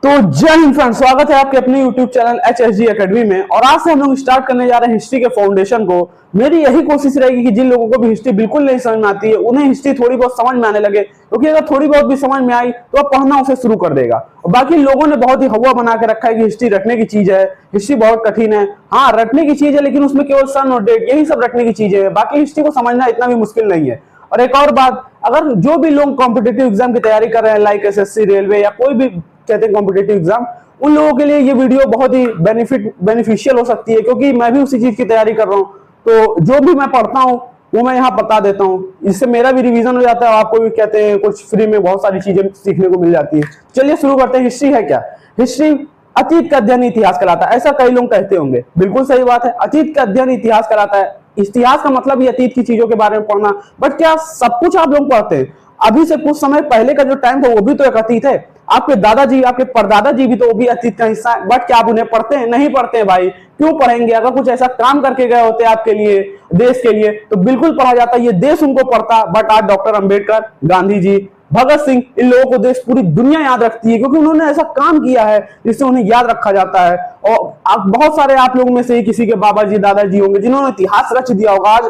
तो जय हिंद फ्रेंड्स, स्वागत है आपके अपने YouTube चैनल HSG एकेडमी में। और आज से हम लोग स्टार्ट करने जा रहे हैं हिस्ट्री के फाउंडेशन को। मेरी यही कोशिश रहेगी कि जिन लोगों को भी हिस्ट्री बिल्कुल नहीं समझ में आती है उन्हें हिस्ट्री थोड़ी बहुत समझ में आने लगे, क्योंकि अगर थोड़ी बहुत भी समझ में आई तो आप पढ़ना उसे शुरू कर देगा। और बाकी लोगों ने बहुत ही हवा बना के रखा है कि हिस्ट्री रटने की चीज है, हिस्ट्री बहुत कठिन है। हाँ, रटने की चीज है, लेकिन उसमें केवल सन और डेट यही सब रटने की चीजें है। बाकी हिस्ट्री को समझना इतना भी मुश्किल नहीं है। और एक और बात, अगर जो भी लोग कॉम्पिटेटिव एग्जाम की तैयारी कर रहे हैं, लाइक SSC, रेलवे या कोई भी कहते हैं कॉम्पिटेटिव एग्जाम, उन लोगों के लिए ये वीडियो बहुत ही बेनिफिशियल हो सकती है, क्योंकि मैं भी उसी चीज की तैयारी कर रहा हूँ। तो जो भी मैं पढ़ता हूँ वो मैं यहाँ बता देता हूँ, इससे मेरा भी रिवीजन हो जाता है और आपको भी कहते हैं कुछ फ्री में बहुत सारी चीजें सीखने को मिल जाती है। चलिए शुरू करते हैं। हिस्ट्री है क्या? हिस्ट्री अतीत का अध्ययन इतिहास कहलाता है। ऐसा कई लोग कहते होंगे, बिल्कुल सही बात है। अतीत का अध्ययन इतिहास कहलाता है। इतिहास का मतलब ही अतीत की चीजों के बारे में पढ़ना। बट क्या सब कुछ आप लोग पढ़ते हैं? अभी से कुछ समय पहले का जो टाइम था वो भी तो एक अतीत है। आपके दादाजी, आपके परदादाजी भी तो वो भी अतीत का हिस्सा है। बट क्या आप उन्हें पढ़ते हैं? नहीं पढ़ते हैं भाई। क्यों पढ़ेंगे? अगर कुछ ऐसा काम करके गए होते आपके लिए, देश के लिए, तो बिल्कुल पढ़ा जाता। ये देश उनको पढ़ता। बट आज डॉक्टर अंबेडकर, गांधी जी, भगत सिंह, इन लोगों को देश पूरी दुनिया याद रखती है, क्योंकि उन्होंने ऐसा काम किया है जिससे उन्हें याद रखा जाता है। और आप बहुत सारे आप लोगों में से किसी के बाबा जी, दादाजी होंगे जिन्होंने इतिहास रच दिया होगा। आज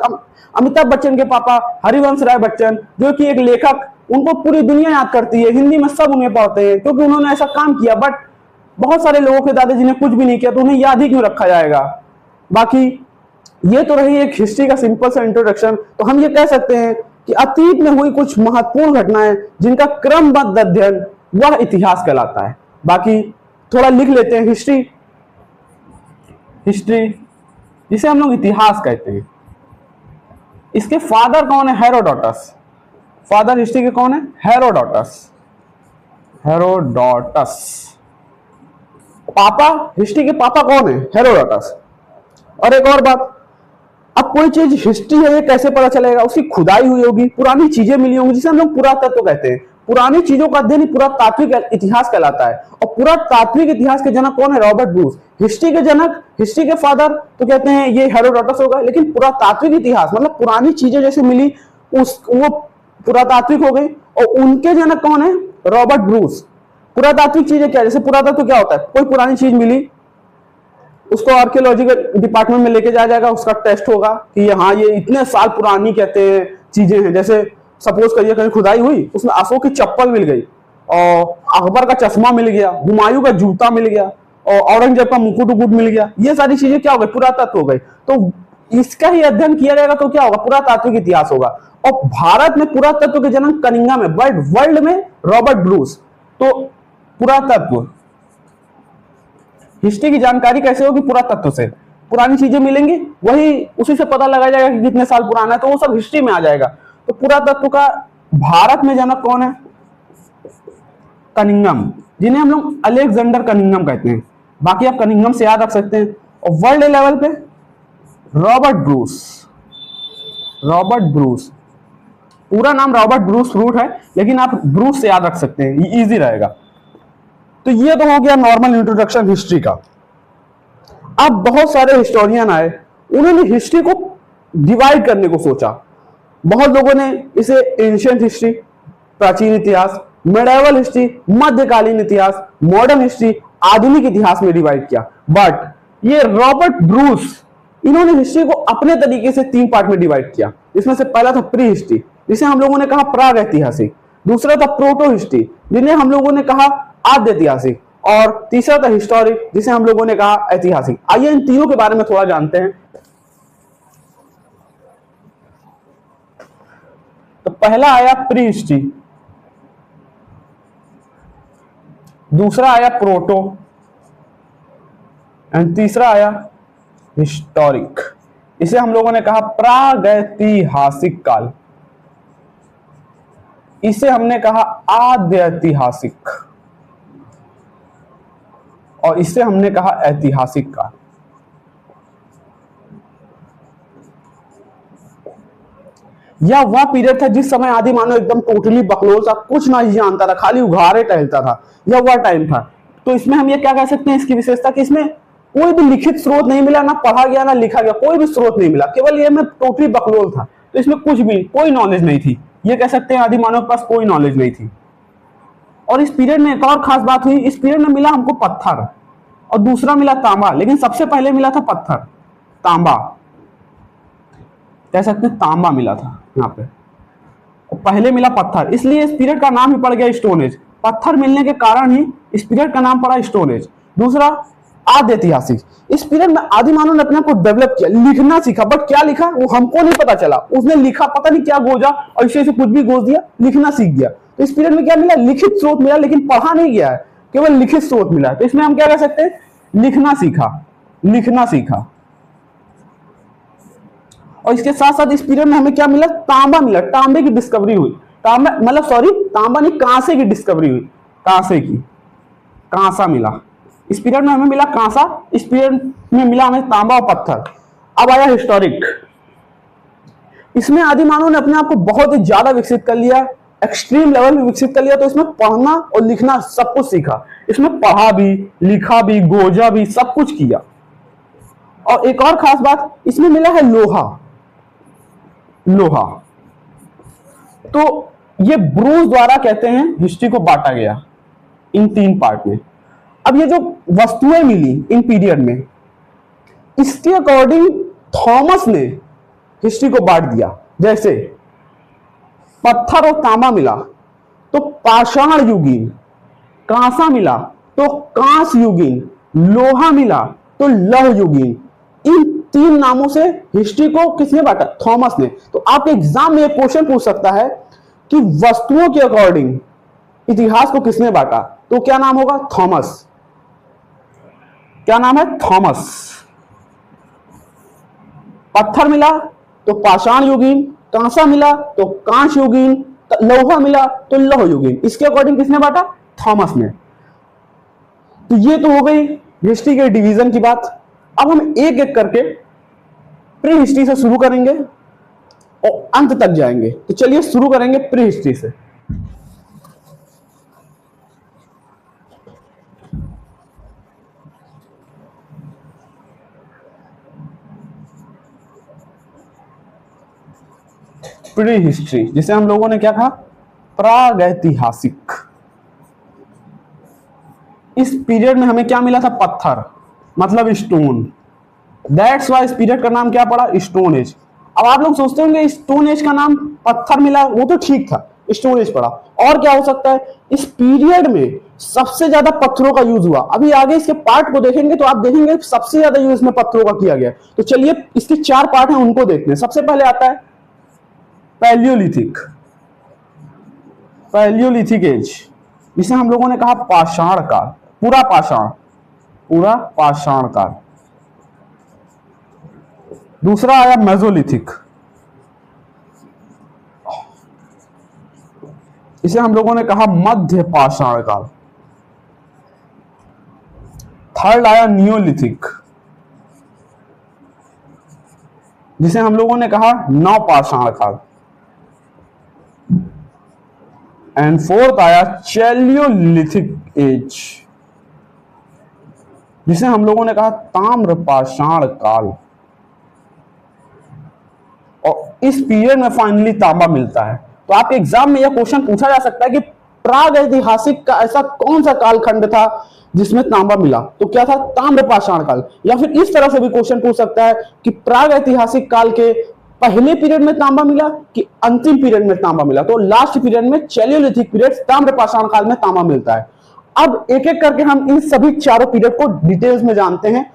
अमिताभ बच्चन के पापा हरिवंश राय बच्चन, जो कि एक लेखक, उनको पूरी दुनिया याद करती है। हिंदी में सब उन्हें पढ़ते हैं क्योंकि उन्होंने ऐसा काम किया। बट बहुत सारे लोगों के दादाजी ने कुछ भी नहीं किया, तो उन्हें याद ही क्यों रखा जाएगा? बाकी ये तो रही एक हिस्ट्री का सिंपल सा इंट्रोडक्शन। तो हम ये कह सकते हैं कि अतीत में हुई कुछ महत्वपूर्ण घटनाएं जिनका क्रमबद्ध अध्ययन वह इतिहास कहलाता है। बाकी थोड़ा लिख लेते हैं। हिस्ट्री जिसे हम लोग इतिहास कहते हैं, इसके फादर कौन है? हेरोडोटस। फादर हिस्ट्री के कौन है? हेरोडोटस। पापा हिस्ट्री के पापा कौन है? हेरोडोटस। और एक और बात, अब कोई चीज हिस्ट्री है ये कैसे पता चलेगा? उसकी खुदाई हुई होगी, पुरानी चीजें मिली होंगी, जिसे हम लोग पुरातत्व कहते हैं। पुरानी चीजों का अध्ययन ही पुरातात्विक इतिहास कहलाता है। और पुरातात्विक इतिहास के जनक कौन है? Robert Bruce. हिस्ट्री के जनक, हिस्ट्री के फादर तो कहते हैं ये हेरोडोटस होगा, लेकिन पुरातात्विक इतिहास मतलब पुरानी चीजें जैसे मिली वो पुरातात्विक हो गई। और उनके जनक कौन है? Robert Bruce. पुरातात्विक चीजें क्या? जैसे पुरातत्व क्या होता है? कोई पुरानी चीज मिली, उसको आर्कियोलॉजिकल डिपार्टमेंट में लेके जाया जाएगा, उसका टेस्ट होगा कि ये इतने साल पुरानी कहते हैं चीजें हैं। जैसे सपोज करिए कहीं खुदाई हुई, उसमें अशोक की चप्पल मिल गई, और अकबर का चश्मा मिल गया, हुमायूं का जूता मिल गया, और औरंगजेब का मुकुट उकुट मिल गया। ये सारी चीजें क्या हो गई? पुरातत्व हो गई। तो इसका ही अध्ययन किया जाएगा तो क्या होगा? पुरातात्विक इतिहास होगा। और भारत में पुरातत्व के जनक कनिंघम है, बट वर्ल्ड में रॉबर्ट ब्रूस। तो पुरातत्व, हिस्ट्री की जानकारी कैसे होगी? पुरातत्व से। पुरानी चीजें मिलेंगी, वही उसी से पता लगाया जाएगा कि कितने साल पुराना है, तो वो सब हिस्ट्री में आ जाएगा। तो पुरातत्व का भारत में जनक कौन है? कनिंघम, जिन्हें हम लोग अलेक्जेंडर कनिंघम कहते हैं। बाकी आप कनिंघम से याद रख सकते हैं। और वर्ल्ड लेवल पे रॉबर्ट ब्रूस। पूरा नाम रॉबर्ट ब्रूस रूट है, लेकिन आप ब्रूस से याद रख सकते हैं, ये इजी रहेगा। तो ये तो हो गया नॉर्मल इंट्रोडक्शन हिस्ट्री का। अब बहुत सारे हिस्टोरियन आए, उन्होंने हिस्ट्री को डिवाइड करने को सोचा। बहुत लोगों ने इसे एंशिएंट हिस्ट्री, प्राचीन इतिहास, मिडिवल हिस्ट्री, मध्यकालीन इतिहास, मॉडर्न हिस्ट्री, आधुनिक इतिहास में डिवाइड किया। बट ये रॉबर्ट ब्रूस, इन्होंने हिस्ट्री को अपने तरीके से 3 पार्ट में डिवाइड किया। इसमें से पहला था प्री हिस्ट्री, जिसे हम लोगों ने कहा प्राग ऐतिहासिक। दूसरा था प्रोटो हिस्ट्री, जिन्हें हम लोगों ने कहा आद्य ऐतिहासिक। और तीसरा था हिस्टोरिक, जिसे हम लोगों ने कहा ऐतिहासिक। आइए इन तीनों के बारे में थोड़ा जानते हैं। तो पहला आया प्री हिस्ट्री, दूसरा आया प्रोटो, एंड तीसरा आया हिस्टोरिक। इसे हम लोगों ने कहा प्रागैतिहासिक काल, इसे हमने कहा आद्य ऐतिहासिक, और इसे हमने कहा ऐतिहासिक काल। यह वह पीरियड था जिस समय आदि मानव एकदम टोटली बकलोल था, कुछ ना ही जानता था, खाली उघारे टहलता था। यह वह टाइम था। तो इसमें हम ये क्या कह सकते हैं, इसकी विशेषता कि इसमें कोई भी लिखित स्रोत नहीं मिला, ना पढ़ा गया ना लिखा गया, कोई भी स्रोत नहीं मिला। केवल ये में टोटली बकलोल था, तो इसमें कुछ भी कोई नॉलेज नहीं थी। ये कह सकते हैं आदि मानव के पास कोई नॉलेज नहीं थी। और इस पीरियड में एक और खास बात हुई, इस पीरियड में मिला हमको पत्थर और दूसरा मिला तांबा, लेकिन सबसे पहले मिला था पत्थर, तांबा कह सकते हैं, तांबा मिला था यहाँ पे, पहले मिला पत्थर, इसलिए इस पीरियड का नाम ही पड़ गया स्टोन एज। पत्थर मिलने के कारण ही इस पीरियड का नाम पड़ा स्टोन एज। दूसरा आदि ऐतिहासिक, इस पीरियड में आदि मानव ने अपने आप को डेवलप किया, लिखना सीखा, बट क्या लिखा वो हमको नहीं पता चला, उसने लिखा पता नहीं क्या गोजा और इसे कुछ भी गोज दिया, लिखना सीख गया। तो इस पीरियड में क्या मिला, लिखित स्रोत मिला, लेकिन पढ़ा नहीं गया है, केवल लिखित स्रोत मिला। तो इसमें हम क्या कह सकते हैं, लिखना सीखा, लिखना सीखा। और इसके साथ साथ इस पीरियड में हमें क्या मिला, तांबा मिला, तांबे की डिस्कवरी हुई, तांबा मतलब सॉरी तांबा नहीं, कांसे की डिस्कवरी हुई, कांसे की, कांसा मिला। इस पीरियड में हमें मिला कांसा, इस पीरियड में मिला हमें तांबा और पत्थर। अब आया हिस्टोरिक, इसमें आदि मानव ने अपने आप को बहुत ही ज्यादा विकसित कर लिया, एक्सट्रीम लेवल में विकसित कर लिया। तो इसमें पढ़ना और लिखना सब कुछ सीखा, इसमें पढ़ा भी, लिखा भी, गोजा भी, सब कुछ किया। और एक और खास बात इसमें मिला है लोहा, लोहा। तो ये ब्रूस द्वारा कहते हैं हिस्ट्री को बांटा गया इन 3 पार्ट में। अब ये जो वस्तुएं मिली इन पीरियड में, इसके अकॉर्डिंग थॉमस ने हिस्ट्री को बांट दिया। जैसे पत्थर और तांबा मिला तो पाषाण युगीन, कांसा मिला तो कांस युगीन, लोहा मिला तो लौह युगीन। इन 3 नामों से हिस्ट्री को किसने बांटा, थॉमस ने। तो आपके एग्जाम में एक क्वेश्चन पूछ सकता है कि वस्तुओं के अकॉर्डिंग इतिहास को किसने बांटा, तो क्या नाम होगा, थॉमस। क्या नाम है, थॉमस। पत्थर मिला तो पाषाण युगीन, कांसा मिला तो कांस युगीन, लोहा मिला तो लौह युगीन। इसके अकॉर्डिंग किसने बांटा, थॉमस ने। तो ये तो हो गई हिस्ट्री के डिवीजन की बात। अब हम एक एक करके प्री हिस्ट्री से शुरू करेंगे और अंत तक जाएंगे। तो चलिए शुरू करेंगे प्री हिस्ट्री से। प्री हिस्ट्री जिसे हम लोगों ने क्या कहा, प्रागैतिहासिक। इस पीरियड में हमें क्या मिला था, पत्थर मतलब स्टोन, दैट्स वाई इस पीरियड का नाम क्या पड़ा, स्टोन एज। अब आप लोग सोचते होंगे स्टोन एज का नाम पत्थर मिला, वो तो ठीक था, स्टोन एज पड़ा, और क्या हो सकता है। इस पीरियड में सबसे ज्यादा पत्थरों का यूज हुआ। अभी आगे इसके पार्ट को देखेंगे तो आप देखेंगे सबसे ज्यादा यूज में पत्थरों का किया गया। तो चलिए इसके 4 पार्ट हैं, उनको देखते हैं। सबसे पहले आता है पैलियोलिथिक, पैलियोलिथिक एज, जिसे हम लोगों ने कहा पाषाण काल, पूरा पाषाण, पूरा पाषाण काल। दूसरा आया मेसोलिथिक, इसे हम लोगों ने कहा मध्य पाषाण काल। थर्ड आया नियोलिथिक, जिसे हम लोगों ने कहा नवपाषाण काल। एंड फोर्थ आया चैलियोलिथिक एज, जिसे हम लोगों ने कहा ताम्रपाषाण काल। और इस पीरियड में फाइनली तांबा मिलता है। तो आपके एग्जाम में यह क्वेश्चन पूछा जा सकता है कि प्राग ऐतिहासिक का ऐसा कौन सा कालखंड था जिसमें तांबा मिला, तो क्या था, ताम्रपाषाण काल। या फिर इस तरह से भी क्वेश्चन पूछ सकता है कि प्राग ऐतिहासिक काल के पहले पीरियड में तांबा मिला कि अंतिम पीरियड में तांबा मिला। तो लास्ट पीरियड में चैलियोलिथिक पीरियड, ताम्रपाषाण काल में तांबा मिलता है। अब एक एक करके हम इन सभी चारों पीरियड को डिटेल्स में जानते हैं,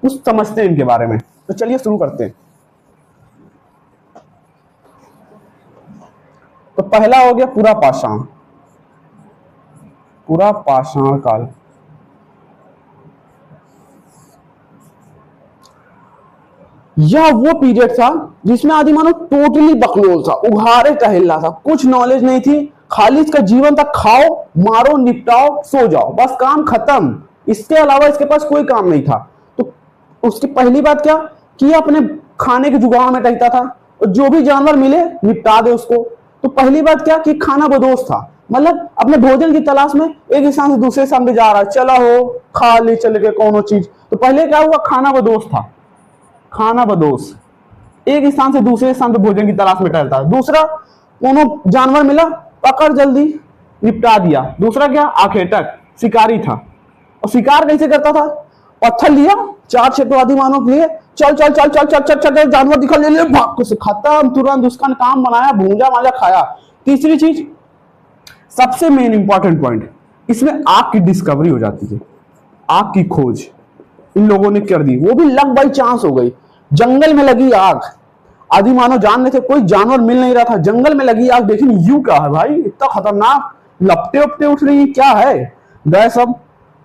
कुछ समझते हैं इनके बारे में। तो चलिए शुरू करते हैं। तो पहला हो गया पूरा पाषाण, पूरा पाषाण काल। यह वो पीरियड था जिसमें आदि मानव टोटली बकलोल था, उघारे का हिल्ला था, कुछ नॉलेज नहीं थी, खाली इसका जीवन था खाओ मारो निपटाओ सो जाओ, बस काम खत्म। इसके अलावा इसके पास कोई काम नहीं था। तो उसकी पहली बात क्या कि अपने खाने के जुगाड़ में रहता था और जो भी जानवर मिले निपटा दे उसको। तो पहली बात क्या कि खाना बदोश था, मतलब अपने भोजन की तलाश में एक स्थान से दूसरे स्थान पे जा रहा है, चला हो खा ले चल के कोनो चीज। तो पहले क्या हुआ, खाना बदोश था, खाना बदोश, एक स्थान से दूसरे स्थान पे भोजन की तलाश में टहलता है। दूसरा, कोनो जानवर मिला पकड़ जल्दी निपटा दिया। दूसरा क्या, आखेटक शिकारी था, और शिकार कैसे करता था, पत्थर लिया, 4 छठवादी मानव लिए, चल चल चल चल चल चल चल जानवर दिखा, ले ले भाग को, खत्म, तुरंत उसका काम बनाया, भूंजा माजा खाया। तीसरी चीज, सबसे मेन इंपॉर्टेंट पॉइंट, इसमें आग की डिस्कवरी हो जाती है, आग की खोज इन लोगों ने कर दी, वो भी लक बाई चांस हो गई। जंगल में लगी आग, आदि मानव जान रहे थे कोई जानवर मिल नहीं रहा था, जंगल में लगी आग, देखिए यू क्या है भाई, इतना खतरनाक, लपटे उपटे उठ रही, क्या है, गए सब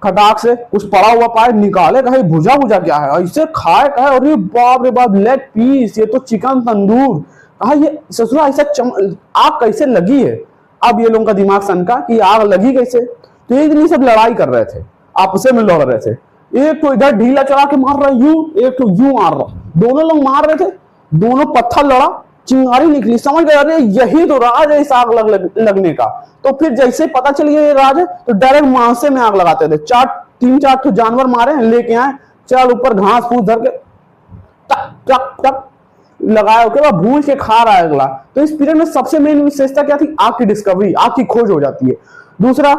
खटाक से कुछ पड़ा हुआ पाए, निकाले, कहे भुजा भुजा क्या है, ऐसे खाए, कहे अरे बाप रे बाप, लेग पीस, ये तो चिकन तंदूर, कहा ये ससुरा ऐसा आग कैसे लगी है। अब ये लोगों का दिमाग सनका कि आग लगी कैसे, तो एक दिन सब लड़ाई कर रहे थे, आपस में लड़ रहे थे, एक तो इधर ढीला चला के मार रहा यूं, एक तो यूं मार रहा, दोनों लोग मार रहे थे, दोनों पत्थर लड़ा, चिंगारी निकली, समझ गए अरे यही तो राज है इस आग लगने का। तो फिर जैसे पता चल गया ये राज है, तो डायरेक्ट मांसे में आग लगाते थे, 3-4 तो जानवर मारे, लेके आए, चल ऊपर घास फूस धर के टक टक टक लगाया, उसके बाद भून के खा रहा है अगला। तो इस पीरियड में सबसे मेन विशेषता क्या थी, आग की डिस्कवरी, आग की खोज हो जाती है। दूसरा,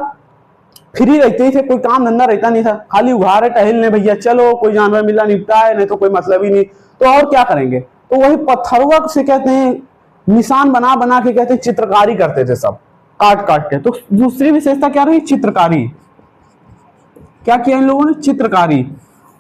फ्री रहते ही थे, कोई काम धंधा रहता नहीं था, खाली उघारे टहलने, भैया चलो कोई जानवर मिला निपटाए, नहीं तो कोई मतलब ही नहीं, तो और क्या करेंगे, तो वही पत्थरवा से कहते हैं निशान बना बना के कहते हैं चित्रकारी करते थे सब, काट काट के। तो दूसरी विशेषता क्या रही, चित्रकारी, क्या किया इन लोगों ने, चित्रकारी।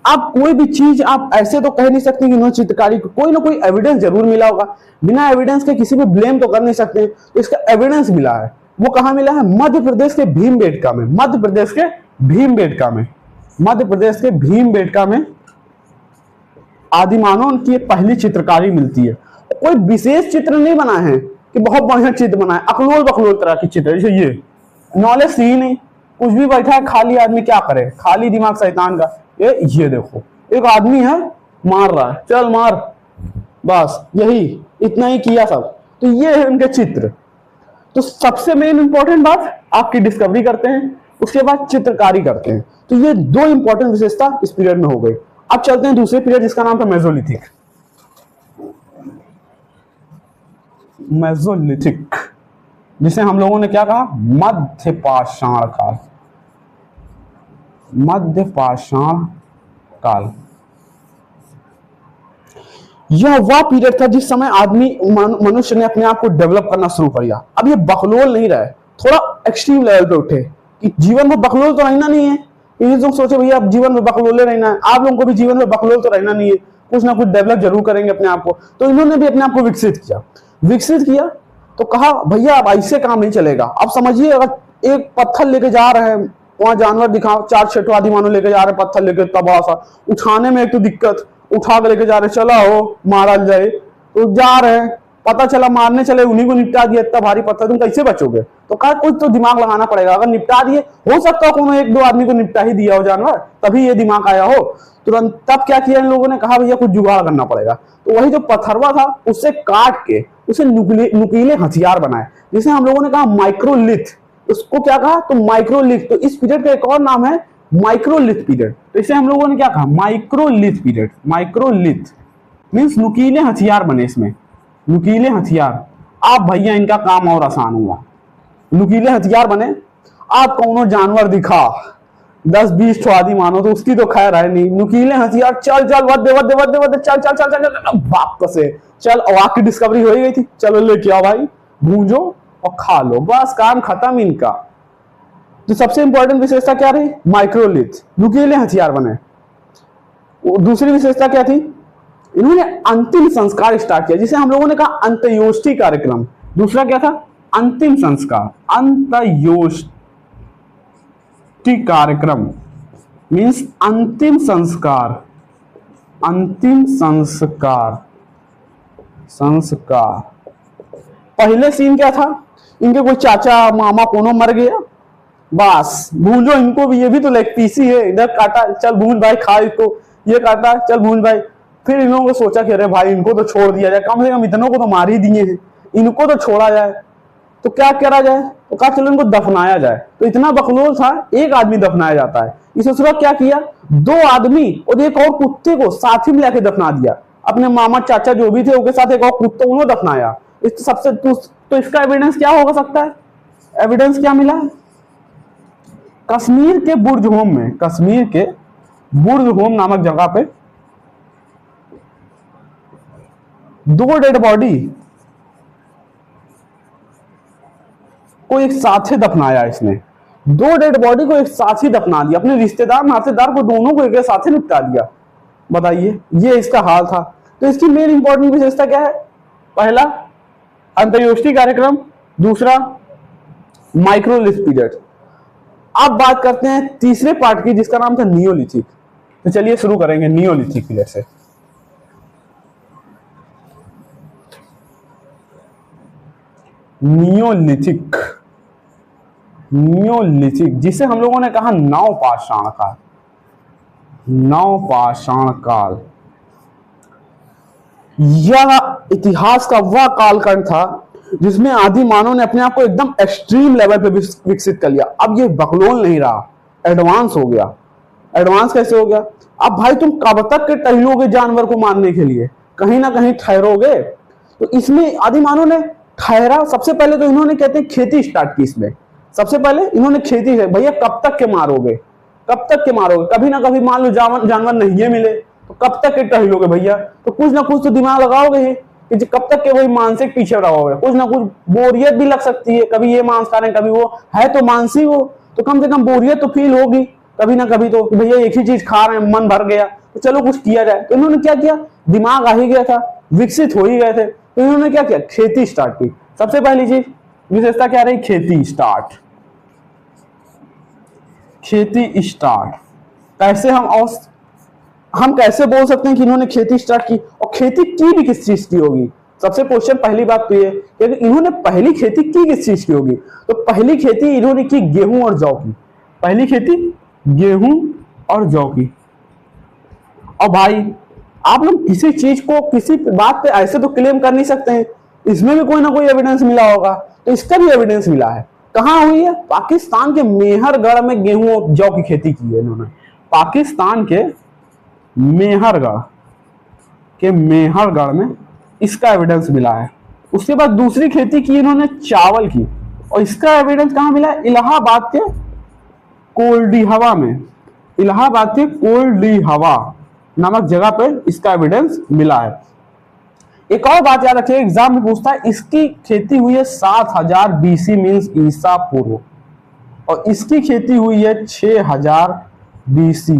आप कोई भी चीज आप ऐसे तो कह नहीं सकते कि इन्होंने चित्रकारी, कोई ना कोई एविडेंस जरूर मिला होगा, बिना एविडेंस के किसी पे ब्लेम तो कर नहीं सकते, तो इसका एविडेंस मिला है। वो कहां मिला है, मध्य प्रदेश के भीमबेटका में, मध्य प्रदेश के भीमबेटका में, मध्य प्रदेश के भीमबेटका में आदिमानव की पहली चित्रकारी मिलती है। कोई विशेष चित्र नहीं बना है कि बहुत बढ़िया चित्र बना है, अकलोल बकलोल तरह की चित्र, जैसे ये नॉलेज ही नहीं, कुछ भी बैठा है खाली आदमी, क्या करे, खाली दिमाग शैतान का। ये देखो एक आदमी है मार रहा है, चल मार, बस यही इतना ही किया सब। तो ये है उनके चित्र। तो सबसे मेन इंपॉर्टेंट बात, आपकी डिस्कवरी करते हैं, उसके बाद चित्रकारी करते हैं। तो ये 2 इंपॉर्टेंट विशेषता इस पीरियड में हो गई। अब चलते हैं दूसरे पीरियड जिसका नाम था मेसोलिथिक। मेसोलिथिक जिसे हम लोगों ने क्या कहा, मध्य पाषाण काल, मध्य पाषाण काल। यह वह पीरियड था जिस समय आदमी मनुष्य ने अपने आप को डेवलप करना शुरू कर दिया। अब ये बकलोल नहीं रहे, थोड़ा एक्सट्रीम लेवल पे उठे कि जीवन में बकलोल तो रहना नहीं है। ये लोग सोचे भैया अब जीवन में बकलोले रहना है, आप लोगों को भी जीवन में बकलोल तो रहना नहीं है, कुछ ना कुछ डेवलप जरूर करेंगे अपने आप को। तो इन्होंने भी अपने आप को विकसित किया। तो कहा भैया अब ऐसे काम नहीं चलेगा। अब समझिए, अगर एक पत्थर लेके जा रहे हैं, वहां जानवर दिखाओ, 4 छठवादी मानो लेके जा रहे हैं पत्थर लेके, इतना बड़ा सा, उठाने में एक तो दिक्कत, उठा के लेके जा रहे, चला हो मारा जाए, तो जा रहे हैं, पता चला मारने चले, उन्हीं को निपटा दिया, इतना भारी पत्थर, तुम कैसे बचोगे। तो कहा कुछ तो दिमाग लगाना पड़ेगा, अगर निपटा दिए, हो सकता है कोनो 1-2 आदमी को निपटा ही दिया हो जानवर, तभी ये दिमाग आया हो तुरंत। तब क्या किया इन लोगों ने, कहा भैया कुछ जुगाड़ करना पड़ेगा। तो वही जो पत्थरवा था उससे काट के उसे नुकीले हथियार बनाए, जिसे हम लोगों ने कहा माइक्रोलिथ। उसको क्या कहा, तो माइक्रोलिथ। तो इस पीरियड का एक और नाम है माइक्रोलिथ पीरियड। तो इसे हम लोगों ने क्या कहा, माइक्रोलिथ पीरियड। माइक्रोलिथ मींस नुकीले हथियार बने इसमें, नुकीले हथियार। आप भैया इनका काम और आसान हुआ, नुकीले हथियार बने। आप कौनो जानवर दिखा 10-20 ठो आदि मानो, तो उसकी तो खैर है नहीं, नुकीले हथियार, चल चल वध चल चल चल चल वापस से चल। आग की डिस्कवरी हो ही गई थी, चलो लेके आओ भाई, भूंजो और खा लो, बस काम खत्म इनका। तो सबसे इंपॉर्टेंट विशेषता क्या रही, माइक्रोलिथ, नुकीले हथियार बने। दूसरी विशेषता क्या थी, इन्होंने अंतिम संस्कार स्टार्ट किया, जिसे हम लोगों ने कहा अंत्योष्टि कार्यक्रम। दूसरा क्या था, अंतिम संस्कार, अंत्योष्टि कार्यक्रम मींस अंतिम संस्कार, अंतिम संस्कार, संस्कार। पहले सीन क्या था, इनके कोई चाचा मामा कोनो मर गया, बस भूंजो इनको भी, ये भी तो लेग पीस ही है, इधर काटा चल भूंज भाई खा इसको, ये काटा चल भूंज भाई। फिर इन लोगों को सोचा कि अरे भाई इनको तो छोड़ दिया जाए, कम से कम इतनों को तो मार ही दिए हैं, इनको तो छोड़ा जाए। तो क्या करा जाए, तो कहा चलो इनको दफनाया जाए। तो इतना बकलोल था, एक आदमी दफनाया जाता है। इस उसका क्या किया, 2 आदमी और एक और कुत्ते को साथ ही में लेके दफना दिया, अपने मामा चाचा जो भी थे उनके साथ एक और कुत्ता उन्होंने दफनाया। इस सबसे तो इसका एविडेंस क्या होगा सकता है, एविडेंस क्या मिला? कश्मीर के बुर्ज होम में, कश्मीर के बुर्ज होम नामक जगह पे 2 डेड बॉडी को एक साथ ही दफनाया इसने। 2 डेड बॉडी को एक साथ ही दफना दिया, अपने रिश्तेदार नातेदार को दोनों को एक साथ ही निपटा दिया। बताइए, ये इसका हाल था। तो इसकी मेन इंपॉर्टेंट विशेषता क्या है? पहला, अंत्योष्टि कार्यक्रम, दूसरा माइक्रोलिथ पीरियड। अब बात करते हैं तीसरे पार्ट की, जिसका नाम था नियोलिथिक। तो चलिए शुरू करेंगे नियोलिथिक पीरियड से। नियोलिथिक, नियोलिथिक जिसे हम लोगों ने कहा नवपाषाण काल, नवपाषाण काल। यह इतिहास का वह कालखंड था जिसमें आदि मानव ने अपने आप को एकदम एक्सट्रीम लेवल पे विकसित कर लिया। अब ये बकलोल नहीं रहा, एडवांस हो गया। एडवांस कैसे हो गया? अब भाई तुम कब तक के टहलोगे जानवर को मारने के लिए? कहीं ना कहीं ठहरोगे। तो इसमें आदि मानव ने ठहरा। सबसे पहले तो इन्होंने कहते हैं खेती स्टार्ट की। इसमें सबसे पहले इन्होंने खेती है। भैया कब तक के मारोगे, कब तक के मारोगे? कभी ना कभी मान लो जानवर नहीं मिले तो कब तक के टहलोगे भैया? तो कुछ ना कुछ तो दिमाग लगाओगे ही कि कब तक के वही मानसिक पीछे रहोगे। कुछ ना कुछ बोरियत भी लग सकती है, कभी ये मांस खा रहे हैं कभी वो, है तो मानसी हो तो कम से कम बोरियत तो फील होगी कभी ना कभी। तो भैया एक ही चीज खा रहे हैं, मन भर गया तो चलो कुछ किया जाए। तो इन्होंने क्या किया? दिमाग आ ही गया था, विकसित हो ही गए थे, तो इन्होंने क्या किया? खेती स्टार्ट की। सबसे पहली चीज विशेषता क्या रही? खेती स्टार्ट। खेती स्टार्ट कैसे हम कैसे बोल सकते हैं कि इन्होंने खेती स्टार्ट की? और खेती की भी किस चीज की होगी? सबसे क्वेश्चन पहली बात तो ये कि इन्होंने पहली खेती की किस चीज की होगी? तो पहली खेती इन्होंने की गेहूं और जौ की। पहली खेती गेहूं और जौ की। और भाई आप लोग किसी चीज को किसी बात पे ऐसे तो क्लेम कर नहीं सकते हैं, इसमें भी कोई ना कोई एविडेंस मिला होगा। तो इसका भी एविडेंस मिला है। कहां हुई है? पाकिस्तान के मेहरगढ़ में गेहूं और जौ की खेती की है इन्होंने। पाकिस्तान के मेहरगढ़ में इसका एविडेंस मिला है। उसके बाद दूसरी खेती की इन्होंने चावल की, और इसका एविडेंस कहां मिला? इलाहाबाद के कोल्डीहवा में। इलाहाबाद के कोल्डीहवा नामक जगह पर इसका एविडेंस मिला है। एक और बात याद रखिए, एग्जाम में पूछता है, इसकी खेती हुई है 7000 BC मीन्स ईसा पूर्व, और इसकी खेती हुई है 6000 BC,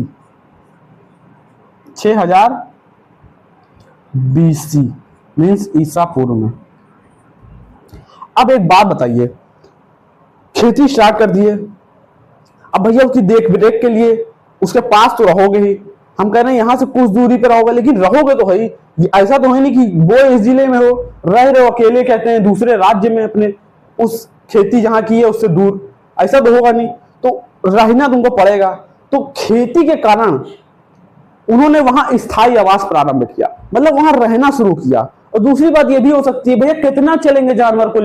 6000 BC मीन्स ईसा पूर्व में। अब एक बात बताइए, खेती स्टार्ट कर दिए, अब भैया उसकी देख रेख के लिए उसके पास तो रहोगे ही। हम कह रहे हैं यहां से कुछ दूरी पर रहोगे, लेकिन रहोगे तो है ही। ऐसा तो है नहीं कि वो इस जिले में हो, रह रहे हो अकेले, कहते हैं दूसरे राज्य में अपने, उस खेती जहां की है उससे दूर, ऐसा तो होगा नहीं। तो रहना तुमको पड़ेगा। तो खेती के कारण उन्होंने वहां स्थायी आवास प्रारंभ किया, मतलब वहां रहना शुरू किया। और दूसरी बात यह भी हो सकती है, भैया कितना चलेंगे जानवर को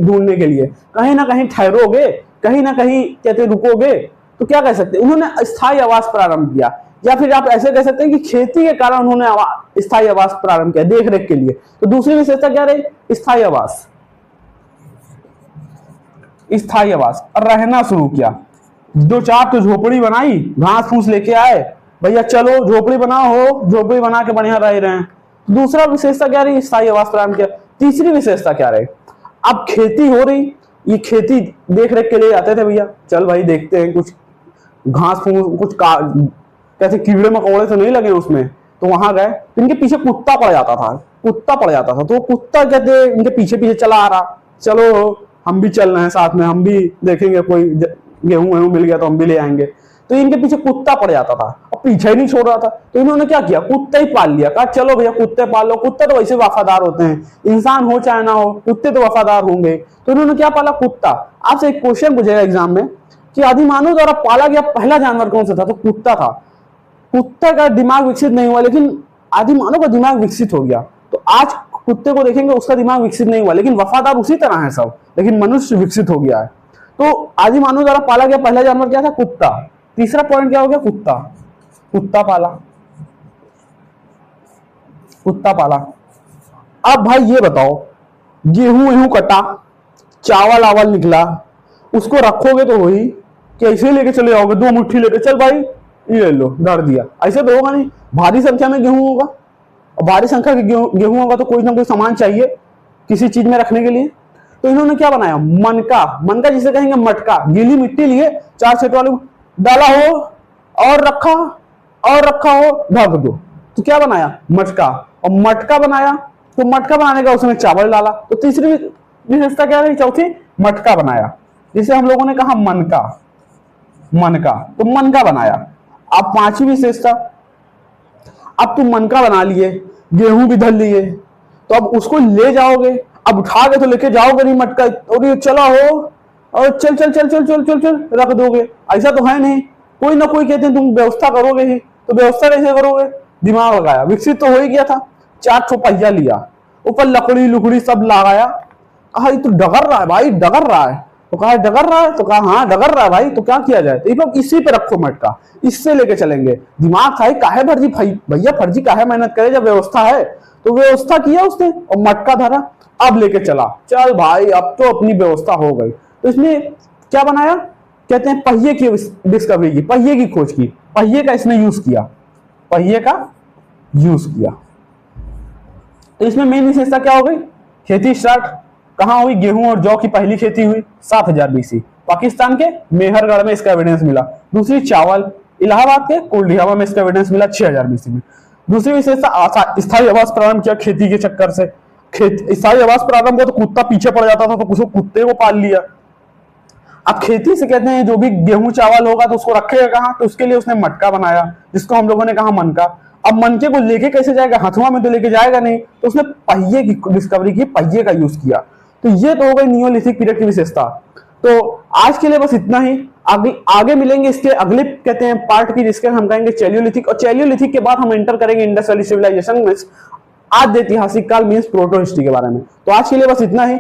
ढूंढने के लिए? कहीं ना कहीं ठहरोगे, कहीं ना कहीं कहते रुकोगे। तो क्या कह सकते हैं? उन्होंने स्थायी आवास प्रारंभ किया, या फिर आप ऐसे कह सकते हैं कि खेती के कारण उन्होंने स्थायी आवास प्रारंभ किया देख रेख के लिए। तो दूसरी विशेषता क्या रही? स्थायी आवास, स्थायी आवास, और रहना शुरू किया। 2-4 तो झोपड़ी बनाई, घास फूस लेके आए, भैया चलो झोपड़ी बनाओ, हो झोपड़ी बना के बढ़िया रह रहे हैं। दूसरा विशेषता क्या रही? स्थायी आवास प्रारंभ किया। तीसरी विशेषता क्या रही? अब खेती हो रही, ये खेती देख रेख के लिए आते थे, भैया चल भाई देखते हैं कुछ घास फूस, कुछ कैसे कीड़े मकोड़े तो नहीं लगे उसमें। तो वहां गए, इनके पीछे कुत्ता पड़ जाता था, कुत्ता पड़ जाता था। तो कुत्ता कहते इनके पीछे पीछे चला आ रहा, चलो हम भी चल रहे हैं साथ में, हम भी देखेंगे कोई गेहूं वेहूं मिल गया तो हम भी ले आएंगे। तो इनके पीछे कुत्ता पड़ जाता था और पीछे ही नहीं छोड़ रहा था। तो इन्होंने क्या किया? कुत्ता ही पाल लिया। कहा चलो भैया कुत्ते पाल लो, कुत्ते तो वैसे वफादार होते हैं, इंसान हो चाहे ना हो, कुत्ते तो वफादार होंगे। तो इन्होंने क्या पाला? कुत्ता। आपसे एक क्वेश्चन पूछेगा एग्जाम में कि आदि मानव द्वारा पाला गया पहला जानवर कौन सा था? तो कुत्ता था। कुत्ते का दिमाग विकसित नहीं हुआ, लेकिन आदि मानव का दिमाग विकसित हो गया। तो आज कुत्ते को देखेंगे, उसका दिमाग विकसित नहीं हुआ, लेकिन वफादार उसी तरह है सब, लेकिन मनुष्य विकसित हो गया है। तो आदि मानव द्वारा पाला गया पहला जानवर क्या था? कुत्ता। तीसरा पॉइंट क्या हो गया? कुत्ता, कुत्ता पाला, कुत्ता पाला। अब भाई ये बताओ, गेहूं वेहूं कटा, चावल आवल निकला, उसको रखोगे तो वही कि ऐसे लेके चले जाओगे, 2 मुट्ठी लेके चल भाई ये ले लो, धर दिया, ऐसे तो होगा नहीं। भारी संख्या में गेहूं होगा, और भारी संख्या के गेहूं होगा तो कोई ना कोई सामान चाहिए किसी चीज में रखने के लिए। तो इन्होंने क्या बनाया, मनका, मनका जिसे कहेंगे मटका, गीली मिट्टी लिए 4 सेट वाले डाला हो और रखा हो, ढक दो, तो क्या बनाया, मटका। और मटका बनाया तो मटका बनाने का उसमें चावल डाला, तो तीसरी विशेषता क्या रही, चौथी मटका बनाया, जिसे हम लोगों ने कहा मनका, मनका, तो मनका बनाया। अब पांचवी विशेषता, अब तुम मनका बना लिए, गेहूं भी धर लिए, तो अब उसको ले जाओगे, अब उठा के तो लेके जाओगे नहीं मटका, और ये चला हो और चल चल चल चल चल चल चल रख दोगे, ऐसा तो है नहीं। कोई ना कोई कहते हैं तुम व्यवस्था करोगे ही, तो व्यवस्था कैसे करोगे, दिमाग लगाया, विकसित तो हो ही गया था, 4 ठो पहिया लिया, ऊपर लकड़ी लुकड़ी सब लगाया, कहा ये तो डगर रहा है भाई, डगर रहा है, तो कहा डगर रहा है, तो कहा हाँ डगर रहा है भाई, तो क्या किया जाए, तो इसी पे रखो मटका, इससे लेके चलेंगे। दिमाग था काहे फर्जी भैया, फर्जी काहे मेहनत करे जब व्यवस्था है, तो व्यवस्था किया उसने और मटका धरा, अब लेके चला, चल भाई अब तो अपनी व्यवस्था हो गई। तो इसमें क्या बनाया, कहते हैं पहिए की डिस्कवरी की, पहिए की खोज की, पहिए का इसने यूज किया, पहिए का यूज किया। तो इसमें मेन विशेषता क्या हो गई, खेती स्टार्ट कहां हुई, गेहूं और जौ की पहली खेती हुई 7000 बीसी, पाकिस्तान के मेहरगढ़ में इसका एविडेंस मिला। दूसरी चावल, इलाहाबाद के कुलडीहावा में इसका एविडेंस मिला 6000 बीसी में। दूसरी विशेषता स्थायी आवास प्रारंभ किया खेती के चक्कर से, स्थायी आवास प्रारंभ हो तो कुत्ता पीछे पड़ जाता था, तो उसको कुत्ते को पाल लिया। अब खेती से कहते हैं जो भी गेहूं चावल होगा तो उसको रखेगा कहां, तो उसके लिए उसने मटका बनाया, जिसको हम लोगों ने कहा मनका। अब मनके को लेके कैसे जाएगा, हथुआ में तो लेके जाएगा नहीं, तो उसने पहिए की डिस्कवरी की, पहिए का यूज किया। तो ये तो हो गई नियोलिथिक पीरियड की विशेषता। तो आज के लिए बस इतना ही, आगे मिलेंगे इसके अगले कहते हैं पार्ट की, जिसके हम कहेंगे चैलियोलिथिक, और चैलियोलिथिक के बाद हम एंटर करेंगे इंडस वैली सिविलाइजेशन में, आद्य ऐतिहासिक काल मींस प्रोटो हिस्ट्री के बारे में। तो आज के लिए बस इतना ही।